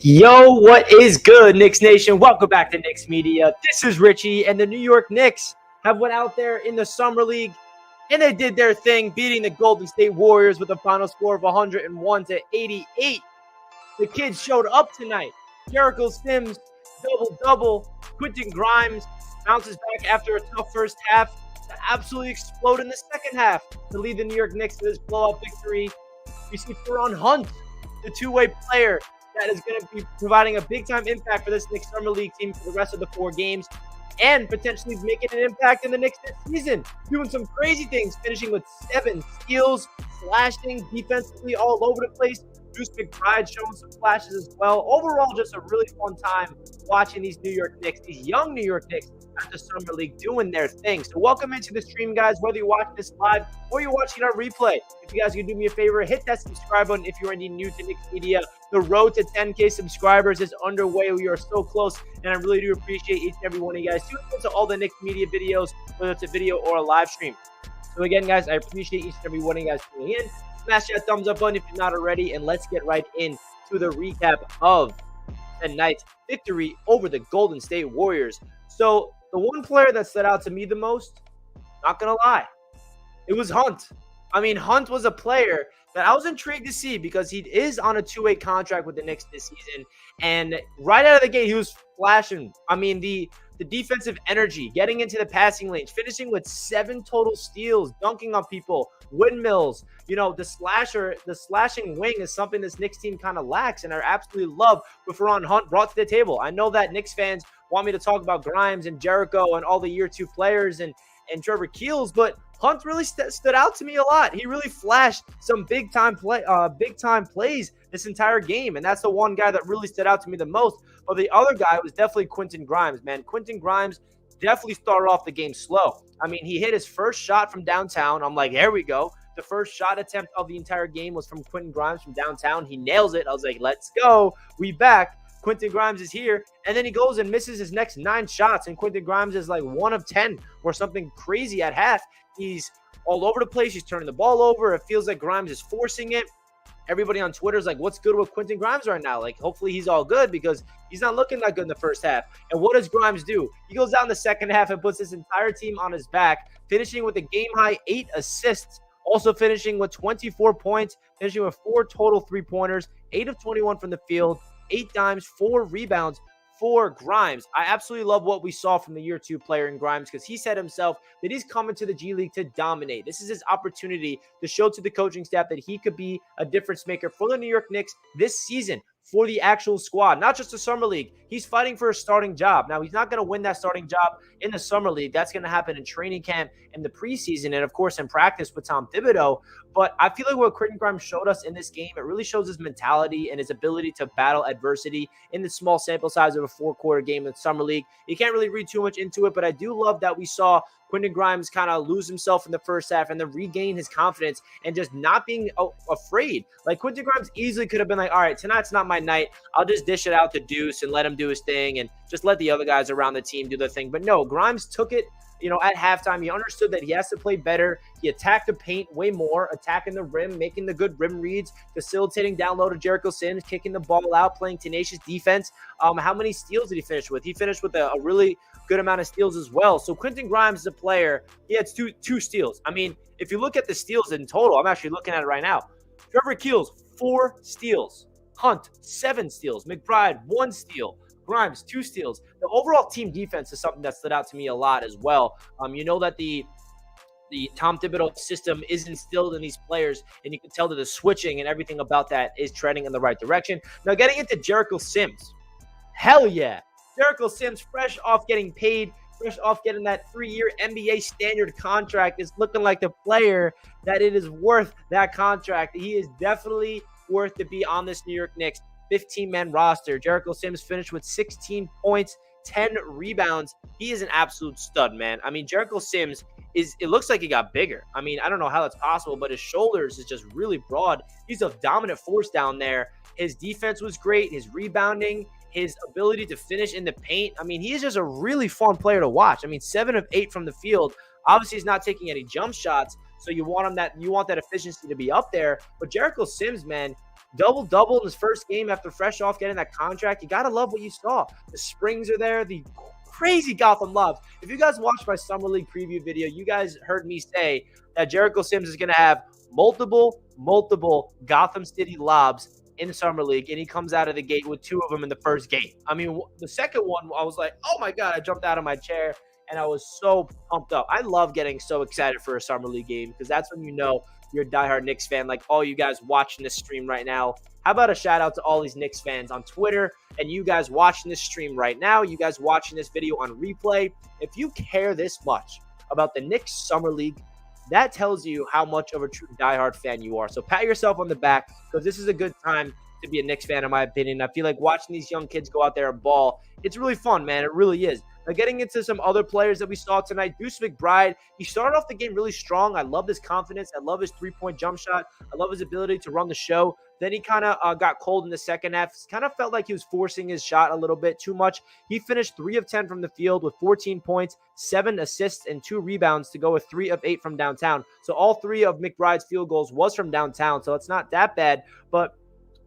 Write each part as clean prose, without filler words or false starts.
Yo, what is good, Knicks Nation? Welcome back to Knicks Media. This is Richie, and the New York Knicks have went out there in the Summer League, and they did their thing, beating the Golden State Warriors with a final score of 101-88. The kids showed up tonight. Jericho Sims, double-double. Quentin Grimes bounces back after a tough first half to absolutely explode in the second half to lead the New York Knicks to this blowout victory. We see Feron Hunt, the two-way player, that is going to be providing a big-time impact for this Knicks Summer League team for the rest of the 4 games and potentially making an impact in the Knicks this season. Doing some crazy things, finishing with 7 steals, slashing defensively all over the place. Goose Mcbride showing some flashes as well. Overall, just a really fun time watching these New York Knicks, these young New York Knicks at the Summer League doing their thing. So welcome into the stream, guys, whether you're watching this live or you're watching our replay. If you guys can do me a favor, hit that subscribe button if you're indeed new to Knicks Media. The road to 10K subscribers is underway. We are so close, and I really do appreciate each and every one of you guys tuning into all the Knicks Media videos, whether it's a video or a live stream. So again, guys, I appreciate each and every one of you guys tuning in. Smash that thumbs up button if you're not already, and let's get right into the recap of tonight's victory over the Golden State Warriors. So the one player that stood out to me the most, not going to lie, it was Hunt. I mean, Hunt was a player that I was intrigued to see because he is on a 2-way contract with the Knicks this season. And right out of the gate, he was flashing. I mean, the defensive energy, getting into the passing lanes, finishing with 7 total steals, dunking on people, windmills. You know, the slashing wing is something this Knicks team kind of lacks, and I absolutely love what Feron Hunt brought to the table. I know that Knicks fans want me to talk about Grimes and Jericho and all the year 2 players and Trevor Keels, but Hunt really stood out to me a lot. He really flashed some big time plays this entire game, and that's the one guy that really stood out to me the most. But the other guy was definitely Quentin Grimes, man. Quentin Grimes definitely started off the game slow. I mean, he hit his first shot from downtown. I'm like, here we go. The first shot attempt of the entire game was from Quentin Grimes from downtown. He nails it. I was like, let's go. We back. Quentin Grimes is here, and then he goes and misses his next 9 shots, and Quentin Grimes is like 1 of 10 or something crazy at half. He's all over the place. He's turning the ball over. It feels like Grimes is forcing it. Everybody on Twitter is like, what's good with Quentin Grimes right now? Like, hopefully he's all good because he's not looking that good in the first half. And what does Grimes do? He goes down the second half and puts his entire team on his back, finishing with a game-high 8 assists, also finishing with 24 points, finishing with 4 total three-pointers, 8 of 21 from the field, 8 dimes, 4 rebounds for Grimes. I absolutely love what we saw from the year 2 player in Grimes because he said himself that he's coming to the G League to dominate. This is his opportunity to show to the coaching staff that he could be a difference maker for the New York Knicks this season, for the actual squad, not just the Summer League. He's fighting for a starting job. Now, he's not going to win that starting job in the Summer League. That's going to happen in training camp, in the preseason, and, of course, in practice with Tom Thibodeau. But I feel like what Quentin Grimes showed us in this game, it really shows his mentality and his ability to battle adversity in the small sample size of a 4-quarter game in the Summer League. You can't really read too much into it, but I do love that we saw Quentin Grimes kind of lose himself in the first half and then regain his confidence and just not being afraid. Like, Quentin Grimes easily could have been like, all right, tonight's not my night. I'll just dish it out to Deuce and let him do his thing and just let the other guys around the team do their thing. But no, Grimes took it, at halftime. He understood that he has to play better. He attacked the paint way more, attacking the rim, making the good rim reads, facilitating down low to Jericho Sims, kicking the ball out, playing tenacious defense. How many steals did he finish with? He finished with a really good amount of steals as well. So Quentin Grimes is a player. He had two steals. I mean, if you look at the steals in total, I'm actually looking at it right now. Trevor Keels, 4 steals. Hunt, 7 steals. McBride, 1 steal. Grimes, 2 steals. The overall team defense is something that stood out to me a lot as well. You know that the Tom Thibodeau system is instilled in these players, and you can tell that the switching and everything about that is trending in the right direction. Now, getting into Jericho Sims. Hell yeah. Jericho Sims, fresh off getting paid, fresh off getting that 3-year NBA standard contract, is looking like the player that it is worth that contract. He is definitely worth to be on this New York Knicks 15-man roster. Jericho Sims finished with 16 points, 10 rebounds. He is an absolute stud, man. I mean, Jericho Sims it looks like he got bigger. I mean, I don't know how that's possible, but his shoulders is just really broad. He's a dominant force down there. His defense was great. His rebounding, his ability to finish in the paint. I mean, he is just a really fun player to watch. I mean, 7 of 8 from the field. Obviously, he's not taking any jump shots, so you want that efficiency to be up there. But Jericho Sims, man, Double-double in his first game after fresh off getting that contract. You got to love what you saw. The springs are there. The crazy Gotham lobs. If you guys watched my Summer League preview video, you guys heard me say that Jericho Sims is going to have multiple Gotham City lobs in Summer League, and he comes out of the gate with 2 of them in the first game. I mean, the second one, I was like, oh my God, I jumped out of my chair, and I was so pumped up. I love getting so excited for a Summer League game because that's when you know you're a diehard Knicks fan, like all you guys watching this stream right now. How about a shout out to all these Knicks fans on Twitter and you guys watching this stream right now, you guys watching this video on replay. If you care this much about the Knicks Summer League, that tells you how much of a true diehard fan you are. So pat yourself on the back because this is a good time to be a Knicks fan, in my opinion. I feel like watching these young kids go out there and ball, it's really fun, man. It really is. Now, getting into some other players that we saw tonight, Goose Mcbride, he started off the game really strong. I love his confidence. I love his three-point jump shot. I love his ability to run the show. Then he kind of got cold in the second half. Kind of felt like he was forcing his shot a little bit too much. He finished 3 of 10 from the field with 14 points, 7 assists, and 2 rebounds to go with 3 of 8 from downtown. So all 3 of McBride's field goals was from downtown, so it's not that bad. But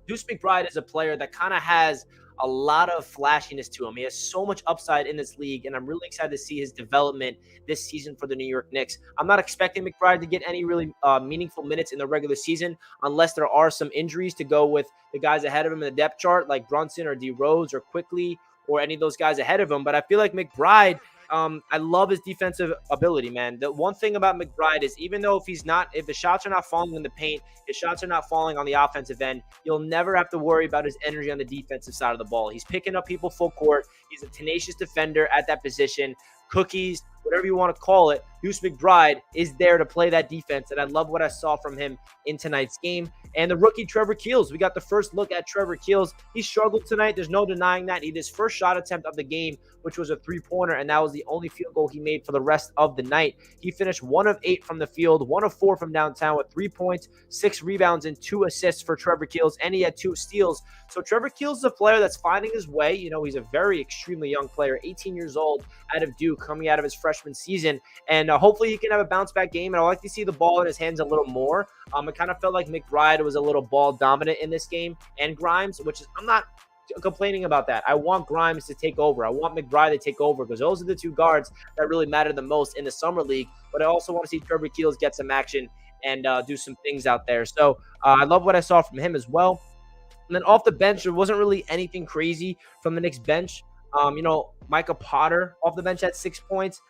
Goose Mcbride is a player that kind of has a lot of flashiness to him. He has so much upside in this league, and I'm really excited to see his development this season for the New York Knicks. I'm not expecting McBride to get any really meaningful minutes in the regular season unless there are some injuries to go with the guys ahead of him in the depth chart, like Brunson or D. Rose or Quickly or any of those guys ahead of him. But I feel like McBride, I love his defensive ability, man. The one thing about McBride is even though if the shots are not falling in the paint, his shots are not falling on the offensive end, you'll never have to worry about his energy on the defensive side of the ball. He's picking up people full court. He's a tenacious defender at that position. Cookies, whatever you want to call it, Goose Mcbride is there to play that defense, and I love what I saw from him in tonight's game. And the rookie Trevor Keels, we got the first look at Trevor Keels. He struggled tonight. There's no denying that. He did his first shot attempt of the game, which was a three-pointer, and that was the only field goal he made for the rest of the night. He finished 1 of 8 from the field, 1 of 4 from downtown with 3 points, 6 rebounds, and 2 assists for Trevor Keels, and he had 2 steals. So Trevor Keels is a player that's finding his way. You know, he's a very extremely young player, 18 years old, out of Duke, coming out of his freshman season, and hopefully he can have a bounce-back game, and I like to see the ball in his hands a little more. It kind of felt like McBride was a little ball dominant in this game, and Grimes, which is, I'm not complaining about that. I want Grimes to take over. I want McBride to take over because those are the 2 guards that really matter the most in the Summer League, but I also want to see Trevor Keels get some action and do some things out there. So I love what I saw from him as well. And then off the bench, there wasn't really anything crazy from the Knicks bench. Micah Potter off the bench had 6 points.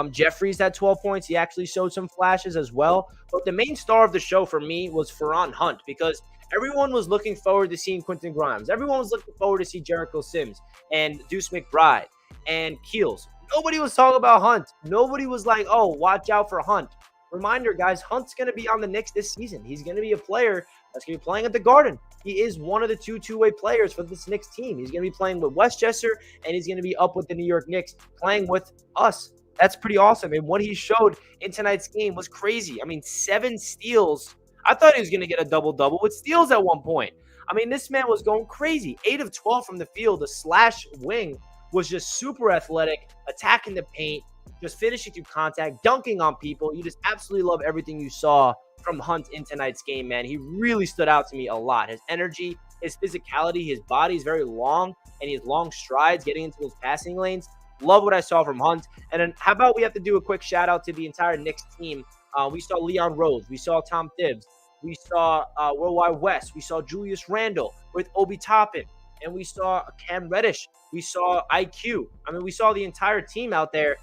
Jeffries had 12 points. He actually showed some flashes as well. But the main star of the show for me was Feron Hunt because everyone was looking forward to seeing Quentin Grimes. Everyone was looking forward to see Jericho Sims and Goose Mcbride and Keels. Nobody was talking about Hunt. Nobody was like, oh, watch out for Hunt. Reminder, guys, Hunt's going to be on the Knicks this season. He's going to be a player that's going to be playing at the Garden. He is one of the 2 two-way players for this Knicks team. He's going to be playing with Westchester, and he's going to be up with the New York Knicks playing with us. That's pretty awesome. And what he showed in tonight's game was crazy. I mean, 7 steals. I thought he was going to get a double-double with steals at one point. I mean, this man was going crazy. 8 of 12 from the field. The slash wing was just super athletic, attacking the paint, just finishing through contact, dunking on people. You just absolutely love everything you saw from Hunt in tonight's game, man. He really stood out to me a lot. His energy, his physicality, his body is very long, and he has long strides getting into those passing lanes. Love what I saw from Hunt. And then how about we have to do a quick shout out to the entire Knicks team. We saw Leon Rose. We saw Tom Tibbs. We saw Worldwide West. We saw Julius Randle with Obi Toppin. And we saw Cam Reddish. We saw IQ. I mean, we saw the entire team out there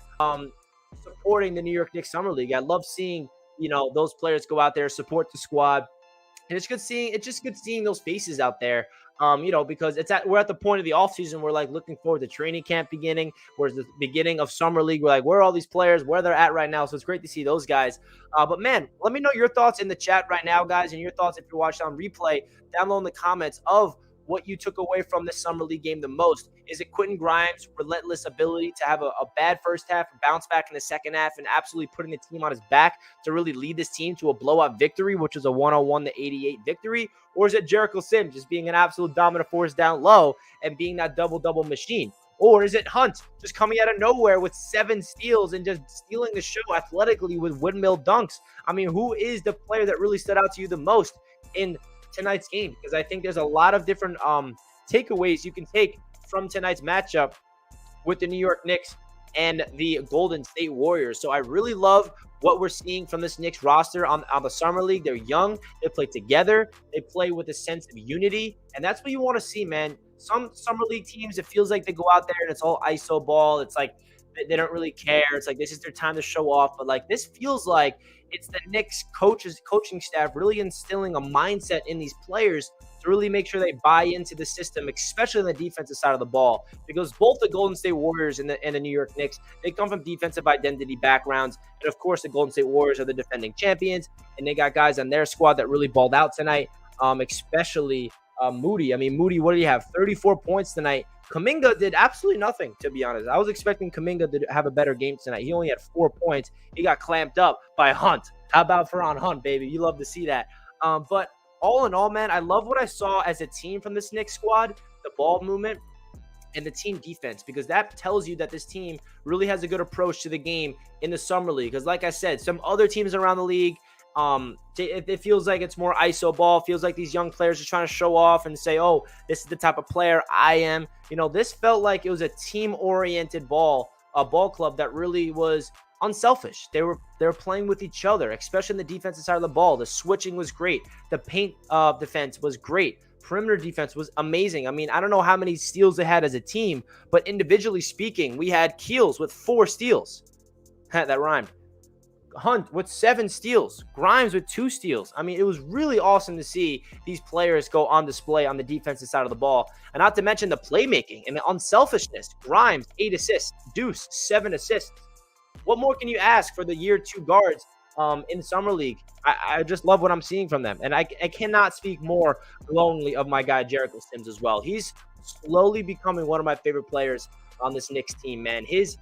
supporting the New York Knicks Summer League. I love seeing, those players go out there, support the squad. And it's just good seeing those faces out there. Because we're at the point of the offseason. We're like looking forward to training camp beginning. Whereas the beginning of Summer League, we're like, where are all these players? Where they're at right now. So it's great to see those guys. But man, let me know your thoughts in the chat right now, guys, and your thoughts if you're watching on replay down below in the comments of what you took away from this Summer League game the most. Is it Quentin Grimes' relentless ability to have a bad first half, bounce back in the second half, and absolutely putting the team on his back to really lead this team to a blowout victory, which was a 101-88 victory? Or is it Jericho Sims just being an absolute dominant force down low and being that double-double machine? Or is it Hunt just coming out of nowhere with 7 steals and just stealing the show athletically with windmill dunks? I mean, who is the player that really stood out to you the most in tonight's game, because I think there's a lot of different takeaways you can take from tonight's matchup with the New York Knicks and the Golden State Warriors. So I really love what we're seeing from this Knicks roster on the Summer League. They're young. They play together. They play with a sense of unity. And that's what you want to see, man. Some Summer League teams, it feels like they go out there and it's all ISO ball. It's like they don't really care. It's like this is their time to show off. But like this feels like it's the Knicks coaching staff really instilling a mindset in these players to really make sure they buy into the system, especially on the defensive side of the ball. Because both the Golden State Warriors and the New York Knicks, they come from defensive identity backgrounds. And of course, the Golden State Warriors are the defending champions. And they got guys on their squad that really balled out tonight, especially Moody. I mean, Moody, what do you have? 34 points tonight. Kuminga did absolutely nothing, to be honest. I was expecting Kuminga to have a better game tonight. He only had 4 points. He got clamped up by Hunt. How about Feron Hunt, baby? You love to see that. But all in all, man, I love what I saw as a team from this Knicks squad, the ball movement and the team defense, because that tells you that this team really has a good approach to the game in the Summer League. Because like I said, some other teams around the league, it feels like it's more ISO ball. Feels like these young players are trying to show off and say, oh, this is the type of player I am. You know, this felt like it was a team-oriented a ball club that really was unselfish. They were playing with each other, especially in the defensive side of the ball. The switching was great. The paint defense was great. Perimeter defense was amazing. I mean, I don't know how many steals they had as a team, but individually speaking, we had Keels with 4 steals. That rhymed. Hunt with 7 steals, Grimes with 2 steals. I mean, it was really awesome to see these players go on display on the defensive side of the ball. And not to mention the playmaking and the unselfishness. Grimes, 8 assists. Deuce, 7 assists. What more can you ask for the year 2 guards in Summer League? I just love what I'm seeing from them. And I cannot speak more glowingly of my guy, Jericho Sims, as well. He's slowly becoming one of my favorite players on this Knicks team, man. His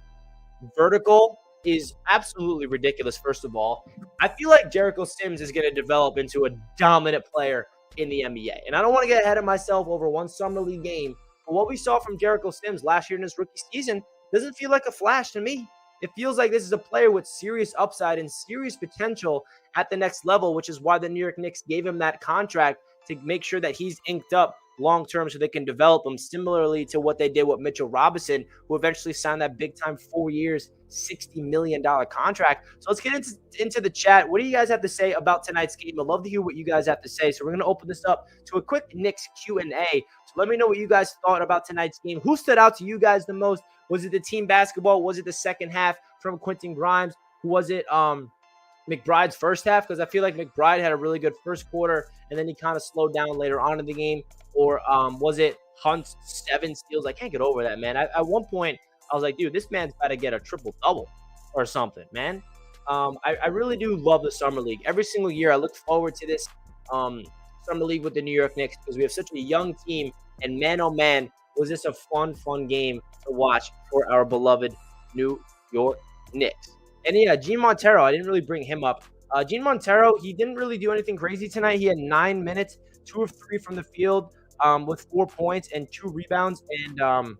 vertical is absolutely ridiculous, first of all. I feel like Jericho Sims is going to develop into a dominant player in the NBA. And I don't want to get ahead of myself over one Summer League game, but what we saw from Jericho Sims last year in his rookie season doesn't feel like a flash to me. It feels like this is a player with serious upside and serious potential at the next level, which is why the New York Knicks gave him that contract to make sure that he's inked up long-term so they can develop him, similarly to what they did with Mitchell Robinson, who eventually signed that big-time 4 years, $60 million contract. So let's get into the chat. What do you guys have to say about tonight's game? I'd love to hear what you guys have to say. So we're going to open this up to a quick Knicks Q&A. So let me know what you guys thought about tonight's game. Who stood out to you guys the most? Was it the team basketball? Was it the second half from Quentin Grimes? Was it McBride's first half? Because I feel like McBride had a really good first quarter, and then he kind of slowed down later on in the game. Or was it Hunt's 7 steals? I can't get over that, man. At one point, I was like, dude, this man's got to get a triple-double or something, man. I really do love the Summer League. Every single year, I look forward to this Summer League with the New York Knicks because we have such a young team. And man, oh man, was this a fun game to watch for our beloved New York Knicks. And yeah, Gene Montero, I didn't really bring him up. Gene Montero, he didn't really do anything crazy tonight. He had 9 minutes, 2 of 3 from the field with 4 points and 2 rebounds. And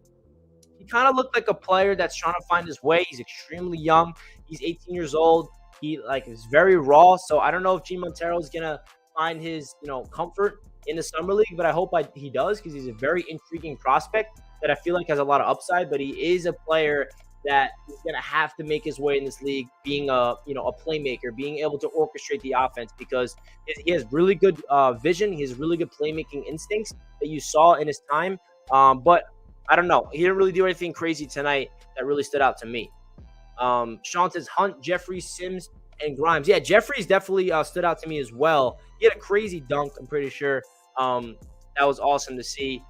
he kind of looked like a player that's trying to find his way. He's extremely young. He's 18 years old. He is very raw. So I don't know if Gene Montero is going to find his, comfort in the Summer League, but I hope he does because he's a very intriguing prospect that I feel like has a lot of upside, but he is a player that is going to have to make his way in this league, being a playmaker, being able to orchestrate the offense because he has really good vision. He has really good playmaking instincts that you saw in his time. But I don't know. He didn't really do anything crazy tonight that really stood out to me. Sean says Hunt, Jeffries, Sims, and Grimes. Yeah, Jeffries definitely stood out to me as well. He had a crazy dunk, I'm pretty sure. That was awesome to see.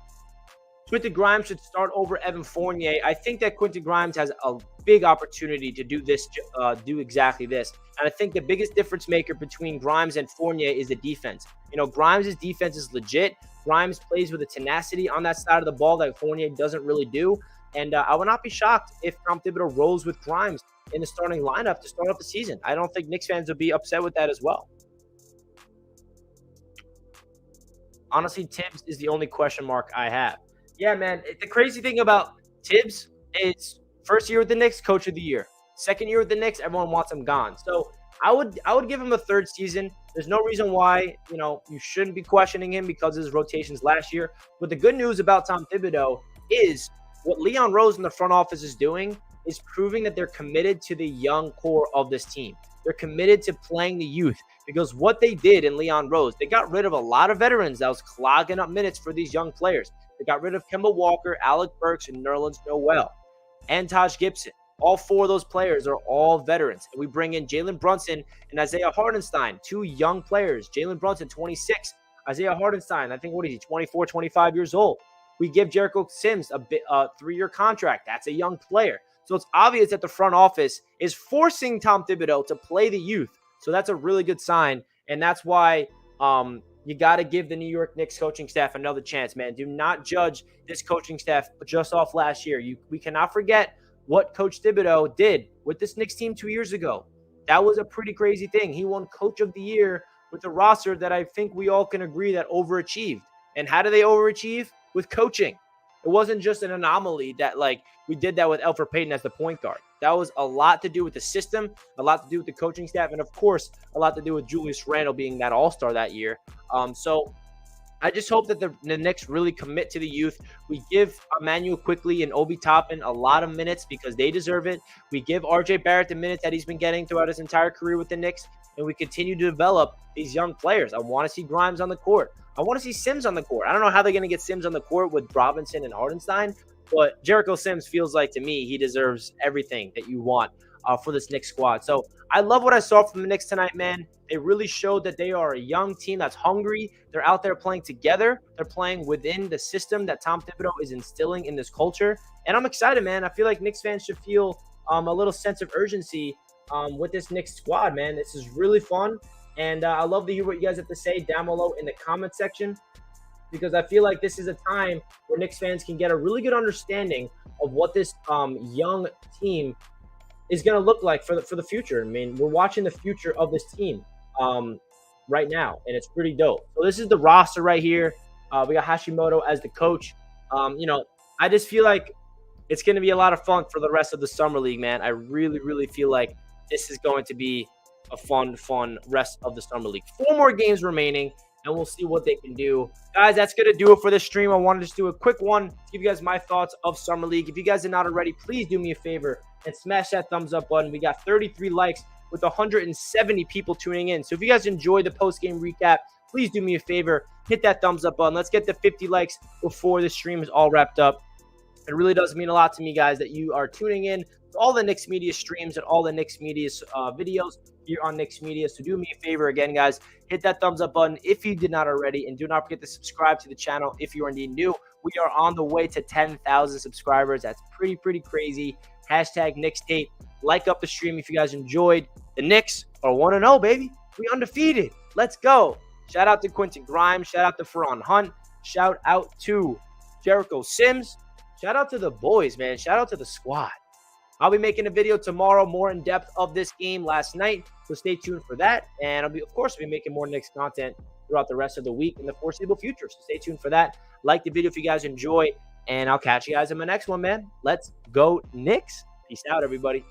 Quentin Grimes should start over Evan Fournier. I think that Quentin Grimes has a big opportunity to do exactly this. And I think the biggest difference maker between Grimes and Fournier is the defense. Grimes' defense is legit. Grimes plays with a tenacity on that side of the ball that Fournier doesn't really do. And I would not be shocked if Tom Thibodeau rolls with Grimes in the starting lineup to start off the season. I don't think Knicks fans would be upset with that as well. Honestly, Tibbs is the only question mark I have. Yeah, man. The crazy thing about Tibbs is first year with the Knicks, coach of the year. Second year with the Knicks, everyone wants him gone. So I would give him a third season. There's no reason why, you shouldn't be questioning him because of his rotations last year. But the good news about Tom Thibodeau is what Leon Rose in the front office is doing is proving that they're committed to the young core of this team. They're committed to playing the youth because what they did in Leon Rose, they got rid of a lot of veterans that was clogging up minutes for these young players. They got rid of Kemba Walker, Alec Burks, and Nerlens Noel, and Taj Gibson. All four of those players are all veterans. And we bring in Jalen Brunson and Isaiah Hartenstein, two young players. Jalen Brunson, 26. Isaiah Hartenstein, I think, what is he, 24, 25 years old. We give Jericho Sims a 3-year contract. That's a young player. So it's obvious that the front office is forcing Tom Thibodeau to play the youth. So that's a really good sign. And that's why you got to give the New York Knicks coaching staff another chance, man. Do not judge this coaching staff just off last year. We cannot forget what Coach Thibodeau did with this Knicks team 2 years ago. That was a pretty crazy thing. He won Coach of the Year with a roster that I think we all can agree that overachieved. And how do they overachieve? With coaching. It wasn't just an anomaly that, we did that with Elfrid Payton as the point guard. That was a lot to do with the system, a lot to do with the coaching staff, and, of course, a lot to do with Julius Randle being that all-star that year. So I just hope that the Knicks really commit to the youth. We give Emmanuel Quickley and Obi Toppin a lot of minutes because they deserve it. We give RJ Barrett the minutes that he's been getting throughout his entire career with the Knicks, and we continue to develop these young players. I want to see Grimes on the court. I want to see Sims on the court. I don't know how they're going to get Sims on the court with Robinson and Hartenstein, but Jericho Sims feels like, to me, he deserves everything that you want for this Knicks squad. So I love what I saw from the Knicks tonight, man. They really showed that they are a young team that's hungry. They're out there playing together. They're playing within the system that Tom Thibodeau is instilling in this culture. And I'm excited, man. I feel like Knicks fans should feel a little sense of urgency with this Knicks squad, man. This is really fun. And I love to hear what you guys have to say down below in the comment section, because I feel like this is a time where Knicks fans can get a really good understanding of what this young team is going to look like for the future. I mean, we're watching the future of this team right now, and it's pretty dope. So this is the roster right here. We got Hashimoto as the coach. I just feel like it's going to be a lot of fun for the rest of the Summer League, man. I really, really feel like this is going to be a fun rest of the Summer League. 4 more games remaining, and we'll see what they can do. Guys, that's going to do it for this stream. I wanted to just do a quick one to give you guys my thoughts of Summer League. If you guys are not already, please do me a favor and smash that thumbs up button. We got 33 likes with 170 people tuning in. So if you guys enjoyed the post-game recap, please do me a favor. Hit that thumbs up button. Let's get to 50 likes before the stream is all wrapped up. It really does mean a lot to me, guys, that you are tuning in to all the Knicks Media streams and all the Knicks Media videos here on Knicks Media. So do me a favor again, guys. Hit that thumbs up button if you did not already, and do not forget to subscribe to the channel if you are indeed new. We are on the way to 10,000 subscribers. That's pretty crazy. Hashtag Knicks Tape. Like up the stream if you guys enjoyed. The Knicks are 1-0, baby. We undefeated. Let's go. Shout out to Quentin Grimes. Shout out to Feron Hunt. Shout out to Jericho Sims. Shout out to the boys, man. Shout out to the squad. I'll be making a video tomorrow more in depth of this game last night, so stay tuned for that. And I'll be, of course, making more Knicks content throughout the rest of the week in the foreseeable future. So stay tuned for that. Like the video if you guys enjoy, and I'll catch you guys in my next one, man. Let's go Knicks. Peace out, everybody.